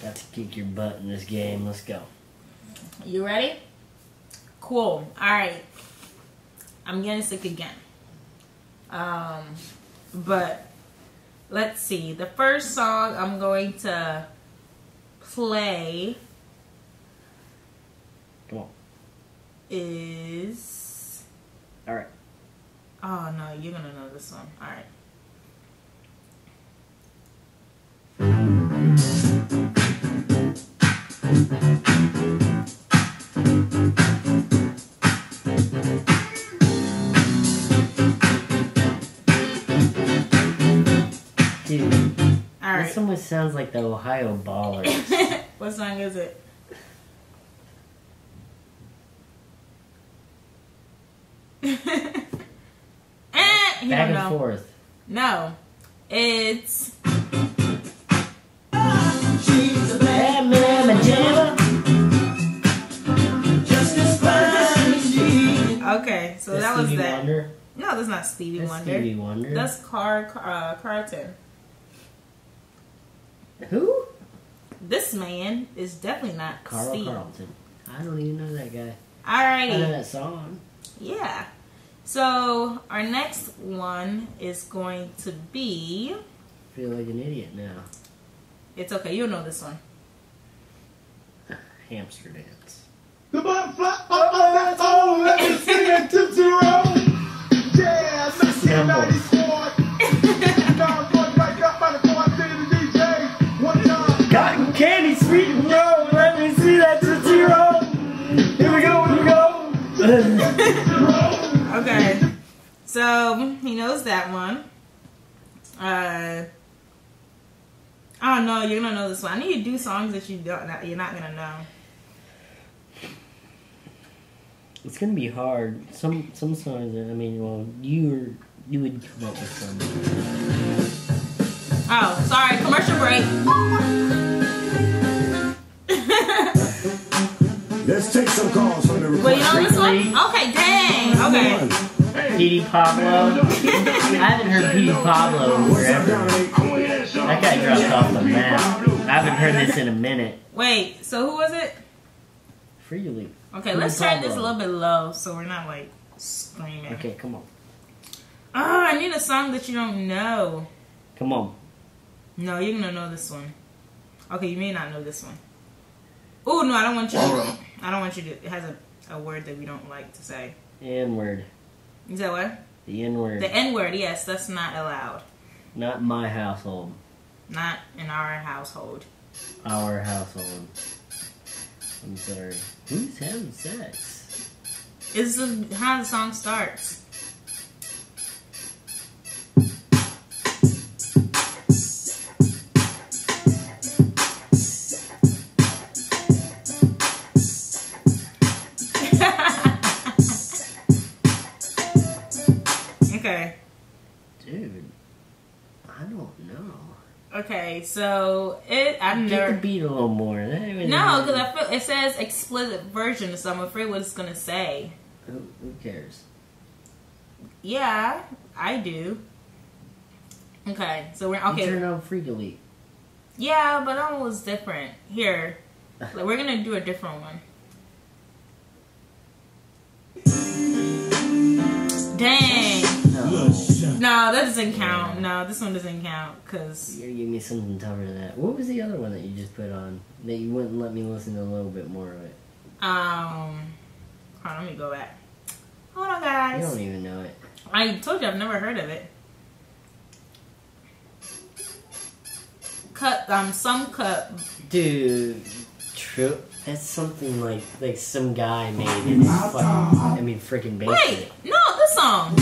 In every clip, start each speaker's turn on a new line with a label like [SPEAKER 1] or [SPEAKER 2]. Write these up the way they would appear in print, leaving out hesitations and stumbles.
[SPEAKER 1] Got to kick your butt in this game. Let's go.
[SPEAKER 2] You ready? Cool. Alright. I'm getting sick again. But let's see. The first song I'm going to play
[SPEAKER 1] Come on.
[SPEAKER 2] is...
[SPEAKER 1] Alright.
[SPEAKER 2] Oh no, you're gonna know this one. Alright.
[SPEAKER 1] Dude,
[SPEAKER 2] Alright.
[SPEAKER 1] this almost sounds like the Ohio Ballers.
[SPEAKER 2] What song is it? You
[SPEAKER 1] Back
[SPEAKER 2] don't
[SPEAKER 1] and
[SPEAKER 2] know.
[SPEAKER 1] forth.
[SPEAKER 2] No. It's...
[SPEAKER 1] She's a bad man, jammer. Just as fine as she.
[SPEAKER 2] Okay, so
[SPEAKER 1] That's
[SPEAKER 2] that was
[SPEAKER 1] Stevie
[SPEAKER 2] that.
[SPEAKER 1] Wonder?
[SPEAKER 2] No, that's not Stevie
[SPEAKER 1] That's
[SPEAKER 2] Wonder.
[SPEAKER 1] Stevie Wonder.
[SPEAKER 2] That's Carlton.
[SPEAKER 1] Who?
[SPEAKER 2] This man is definitely not
[SPEAKER 1] Carl
[SPEAKER 2] Steve.
[SPEAKER 1] Carlton. I don't even know that guy. I know
[SPEAKER 2] Alrighty.
[SPEAKER 1] that song.
[SPEAKER 2] Yeah. So our next one is going to be...
[SPEAKER 1] I feel like an idiot now.
[SPEAKER 2] It's okay, you'll know this one.
[SPEAKER 1] Hamster dance.
[SPEAKER 3] The butterfly, oh, let me sing it to zero. Yeah, 1994. Now I'm going back up by the 4, I say to the DJ. One time.
[SPEAKER 1] Cotton candy, sweet and low. Let me see that to zero. Here we go, here we go.
[SPEAKER 2] Okay. So, he knows that one. Oh no, you're gonna know this one. I need to do songs that you're not gonna know.
[SPEAKER 1] It's gonna be hard. Some songs. I mean, well, you would come up with some.
[SPEAKER 2] Oh, sorry, commercial break.
[SPEAKER 3] Let's take some calls from the
[SPEAKER 2] Well, you know this one?
[SPEAKER 1] Freaky.
[SPEAKER 2] Okay, dang. Okay.
[SPEAKER 1] Petey Pablo. I haven't heard Petey Pablo in forever. That guy dropped off the map. I haven't heard this in a minute.
[SPEAKER 2] Wait, so who was it?
[SPEAKER 1] Freely.
[SPEAKER 2] Okay,
[SPEAKER 1] Petey
[SPEAKER 2] let's turn this a
[SPEAKER 1] Pablo.
[SPEAKER 2] little bit low so we're not like screaming.
[SPEAKER 1] Okay, come on.
[SPEAKER 2] Oh, I need a song that you don't know.
[SPEAKER 1] Come on.
[SPEAKER 2] No, you're gonna know this one. Okay, you may not know this one. Oh no, I don't want you to. I don't want you to. It has a word that we don't like to say.
[SPEAKER 1] N-word.
[SPEAKER 2] Is that what?
[SPEAKER 1] The N-word.
[SPEAKER 2] The N word. Yes, that's not allowed.
[SPEAKER 1] Not my household.
[SPEAKER 2] Not in our household.
[SPEAKER 1] Our household. I'm sorry. Who's having sex?
[SPEAKER 2] It's how the song starts. Okay.
[SPEAKER 1] Dude, I don't know.
[SPEAKER 2] Okay, so I've
[SPEAKER 1] Get the
[SPEAKER 2] never.
[SPEAKER 1] beat a little more.
[SPEAKER 2] No, because I feel it says explicit version, so I'm afraid what it's gonna say.
[SPEAKER 1] Who cares?
[SPEAKER 2] Yeah, I do. Okay, so we're okay.
[SPEAKER 1] You turn on Freak Elite.
[SPEAKER 2] Yeah, but that one was different. Here, like, we're gonna do a different one. Dang. No, that doesn't count. No, this one doesn't count because.
[SPEAKER 1] You gotta give me something tougher than that. What was the other one that you just put on that you wouldn't let me listen to a little bit more of it?
[SPEAKER 2] Hold on, let me go back. Hold on,
[SPEAKER 1] You
[SPEAKER 2] guys.
[SPEAKER 1] don't even know it.
[SPEAKER 2] I told you I've never heard of it. Some cut.
[SPEAKER 1] Dude, true. That's something like some guy made in his fucking, I mean, freaking basement.
[SPEAKER 2] Wait, no, this song.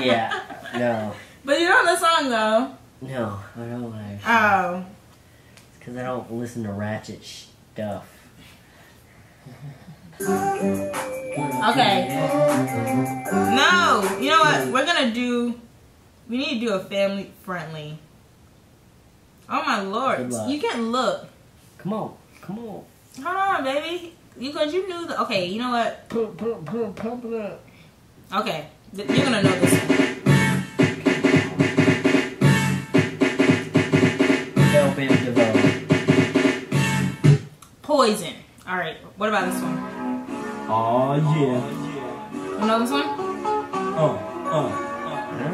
[SPEAKER 1] Yeah, no.
[SPEAKER 2] But you know the song though.
[SPEAKER 1] No, I don't actually.
[SPEAKER 2] Oh.
[SPEAKER 1] It's because I don't listen to ratchet stuff.
[SPEAKER 2] Okay. No, you know what? We're gonna do. We need to do a family friendly. Oh my lord!
[SPEAKER 1] Good luck.
[SPEAKER 2] You can look.
[SPEAKER 1] Come on, come on.
[SPEAKER 2] Hold on, baby. Because you knew the. Okay, you know what?
[SPEAKER 1] Pump it up.
[SPEAKER 2] Okay, You're gonna know this one.
[SPEAKER 1] Help him develop.
[SPEAKER 2] Poison. Alright, what about this one?
[SPEAKER 3] Oh yeah.
[SPEAKER 2] You know this one?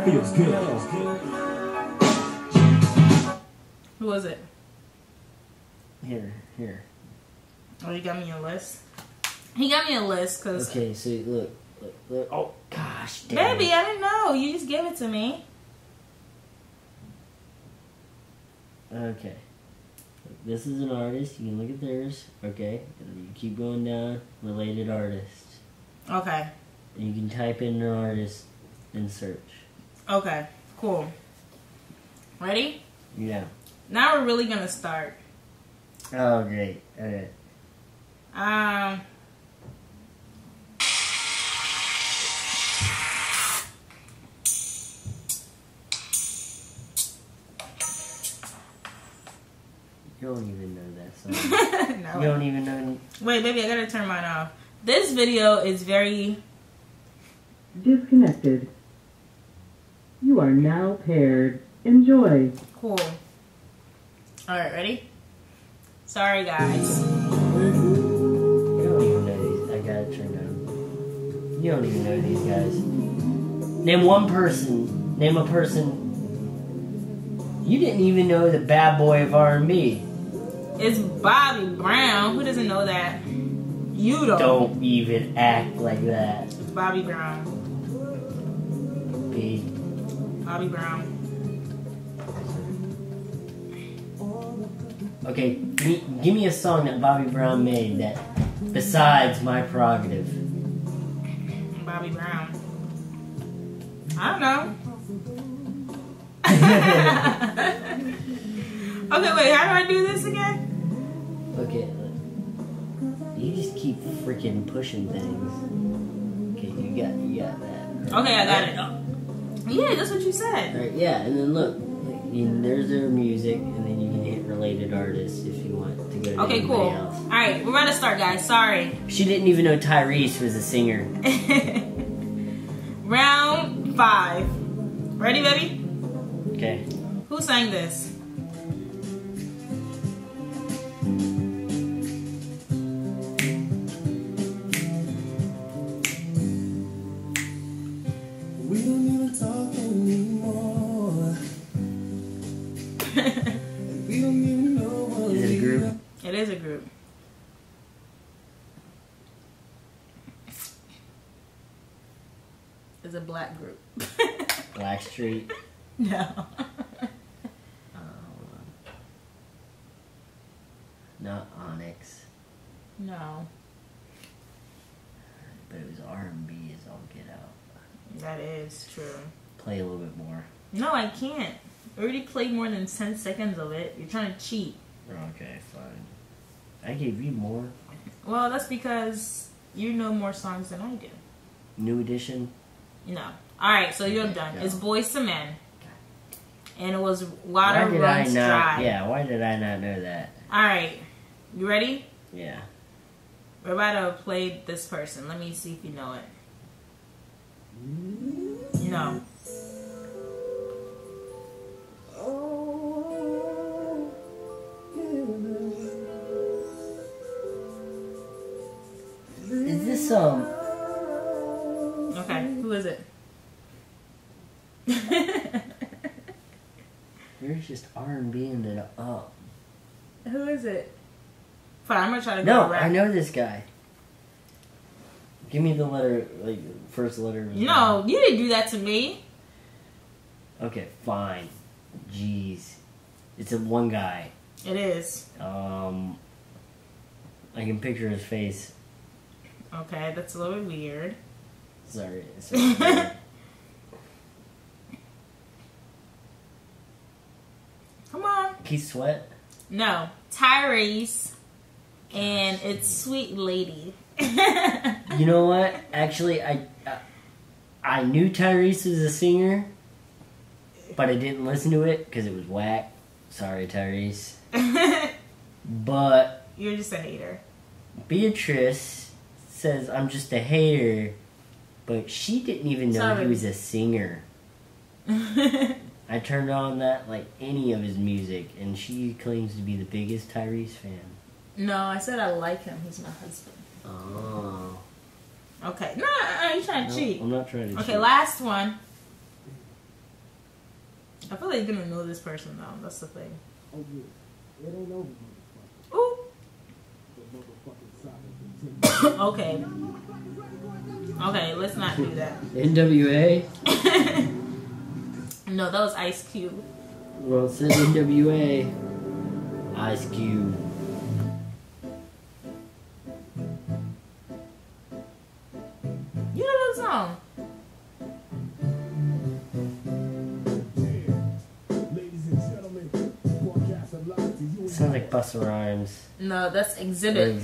[SPEAKER 3] Feels good.
[SPEAKER 2] Who was it?
[SPEAKER 1] Here.
[SPEAKER 2] Oh, you got me a list? He got me a list because...
[SPEAKER 1] Okay, so look. Oh, gosh, damn.
[SPEAKER 2] Baby, I didn't know. You just gave it to me.
[SPEAKER 1] Okay. This is an artist. You can look at theirs. Okay. And you keep going down. Related artists.
[SPEAKER 2] Okay.
[SPEAKER 1] And you can type in an artist and search.
[SPEAKER 2] Okay. Cool. Ready?
[SPEAKER 1] Yeah.
[SPEAKER 2] Now we're really gonna start.
[SPEAKER 1] Oh, great. Okay. You don't even know that song.
[SPEAKER 2] No.
[SPEAKER 1] You don't even know.
[SPEAKER 2] Wait, baby, I gotta turn mine off. This video is very...
[SPEAKER 4] Disconnected. You are now paired. Enjoy.
[SPEAKER 2] cool. Alright, ready? Sorry, guys.
[SPEAKER 1] You don't even know these. I gotta turn down. You don't even know these guys. Name one person. Name a person. You didn't even know the bad boy of R&B.
[SPEAKER 2] It's Bobby Brown. Who doesn't know that? You don't.
[SPEAKER 1] Don't even act like that.
[SPEAKER 2] It's Bobby Brown.
[SPEAKER 1] B.
[SPEAKER 2] Bobby Brown.
[SPEAKER 1] Okay, give me a song that Bobby Brown made that, besides My Prerogative.
[SPEAKER 2] Bobby Brown. I don't know. Okay, wait, how do I do this again?
[SPEAKER 1] Okay, you just keep freaking pushing things. Okay, you got that.
[SPEAKER 2] Okay, I got it. Yeah, that's what you said.
[SPEAKER 1] Right, yeah, and then look, there's their music, and then you can hit related artists if you want to go to
[SPEAKER 2] Okay,
[SPEAKER 1] anybody
[SPEAKER 2] cool.
[SPEAKER 1] else.
[SPEAKER 2] Alright, we're about to start, guys. Sorry.
[SPEAKER 1] She didn't even know Tyrese was a singer.
[SPEAKER 2] Round 5. Ready, baby?
[SPEAKER 1] Okay.
[SPEAKER 2] Who sang this?
[SPEAKER 3] We don't even talk anymore. We don't even know what
[SPEAKER 1] Is it a group?
[SPEAKER 2] It is a group. It's a black group.
[SPEAKER 1] Blackstreet.
[SPEAKER 2] No.
[SPEAKER 1] Not Onyx.
[SPEAKER 2] No.
[SPEAKER 1] But it was R&B as all get out.
[SPEAKER 2] That is true.
[SPEAKER 1] Play a little bit more.
[SPEAKER 2] No, I can't. I already played more than 10 seconds of it. You're trying to cheat.
[SPEAKER 1] Okay, fine. I gave you more.
[SPEAKER 2] Well, that's because you know more songs than I do.
[SPEAKER 1] New Edition.
[SPEAKER 2] No. Alright, so you're
[SPEAKER 1] Okay,
[SPEAKER 2] done.
[SPEAKER 1] go.
[SPEAKER 2] It's Boyz II Men. And it was Water
[SPEAKER 1] Why did I
[SPEAKER 2] Runs
[SPEAKER 1] not?
[SPEAKER 2] Dry.
[SPEAKER 1] Yeah, why did I not know that?
[SPEAKER 2] Alright. You ready?
[SPEAKER 1] Yeah.
[SPEAKER 2] We're about to play this person. Let me see if you know it. No.
[SPEAKER 1] Is this
[SPEAKER 2] Okay, who is it?
[SPEAKER 1] You're just R&Bing it up.
[SPEAKER 2] Who is it? Fine, I'm gonna try to go
[SPEAKER 1] No,
[SPEAKER 2] rap.
[SPEAKER 1] I know this guy. Give me the letter, like first letter. Of his
[SPEAKER 2] No,
[SPEAKER 1] name.
[SPEAKER 2] you didn't do that to me.
[SPEAKER 1] Okay, fine. Jeez, it's a one guy.
[SPEAKER 2] It is.
[SPEAKER 1] I can picture his face.
[SPEAKER 2] Okay, that's a little bit weird.
[SPEAKER 1] Sorry.
[SPEAKER 2] Come on.
[SPEAKER 1] Keith Sweat.
[SPEAKER 2] No, Tyrese, and it's Sweet Lady.
[SPEAKER 1] You know what? Actually, I knew Tyrese was a singer, but I didn't listen to it because it was whack. Sorry, Tyrese. But
[SPEAKER 2] You're just a hater.
[SPEAKER 1] Beatrice says I'm just a hater but she didn't even know
[SPEAKER 2] Sorry.
[SPEAKER 1] he was a singer. I turned on that, like, any of his music, and she claims to be the biggest Tyrese fan.
[SPEAKER 2] No, I said I like him. He's my husband.
[SPEAKER 1] Oh.
[SPEAKER 2] Okay. No, you trying to
[SPEAKER 1] No,
[SPEAKER 2] cheat.
[SPEAKER 1] I'm not trying to cheat.
[SPEAKER 2] Okay, last one. I feel like you're gonna know this person though. That's the thing. Ooh. Okay. Okay, let's not do that.
[SPEAKER 1] NWA?
[SPEAKER 2] No, that was Ice Cube.
[SPEAKER 1] Well, it said NWA. Ice Cube.
[SPEAKER 2] You know that song?
[SPEAKER 1] Sounds like Busta Rhymes.
[SPEAKER 2] No, that's Exhibit.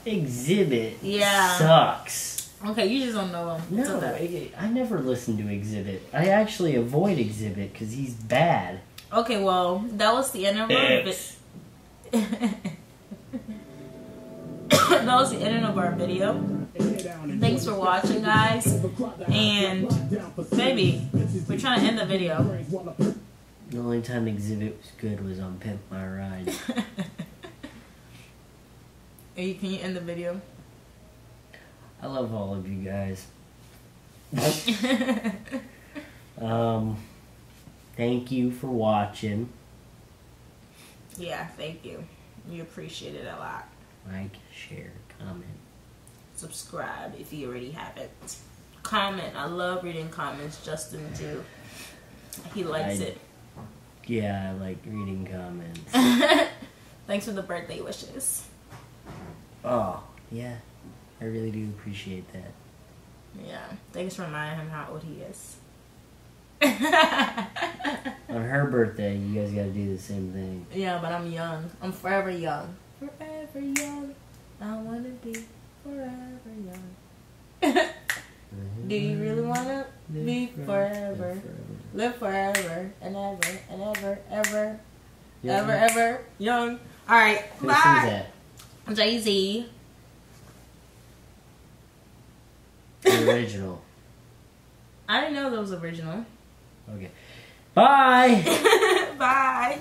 [SPEAKER 1] Exhibit.
[SPEAKER 2] Yeah.
[SPEAKER 1] Sucks.
[SPEAKER 2] Okay, you just don't know him. It's
[SPEAKER 1] No,
[SPEAKER 2] okay.
[SPEAKER 1] I never listened to Exhibit. I actually avoid Exhibit because he's bad.
[SPEAKER 2] Okay, well, that was the end of our video. That was the end of our video. Thanks for watching, guys. And baby, we're trying to end the video.
[SPEAKER 1] The only time Exhibit was good was on Pimp My Ride.
[SPEAKER 2] Hey, can you end the video?
[SPEAKER 1] I love all of you guys. Thank you for watching.
[SPEAKER 2] Yeah, thank you. We appreciate it a lot.
[SPEAKER 1] Like, share, comment.
[SPEAKER 2] Subscribe if you already haven't. Comment. I love reading comments. Justin too. He likes it.
[SPEAKER 1] Yeah, I like reading comments.
[SPEAKER 2] Thanks for the birthday wishes.
[SPEAKER 1] Oh, yeah. I really do appreciate that.
[SPEAKER 2] Yeah. Thanks for reminding him how old he is.
[SPEAKER 1] On her birthday, you guys gotta do the same thing.
[SPEAKER 2] Yeah, but I'm young. I'm forever young. Forever young. I wanna be forever young. Do you really wanna be forever? Live forever and ever and ever, ever, ever, ever young. Alright,
[SPEAKER 1] Who
[SPEAKER 2] bye.
[SPEAKER 1] sings that?
[SPEAKER 2] Jay-Z.
[SPEAKER 1] The original.
[SPEAKER 2] I didn't know that was original.
[SPEAKER 1] Okay. Bye!
[SPEAKER 2] Bye.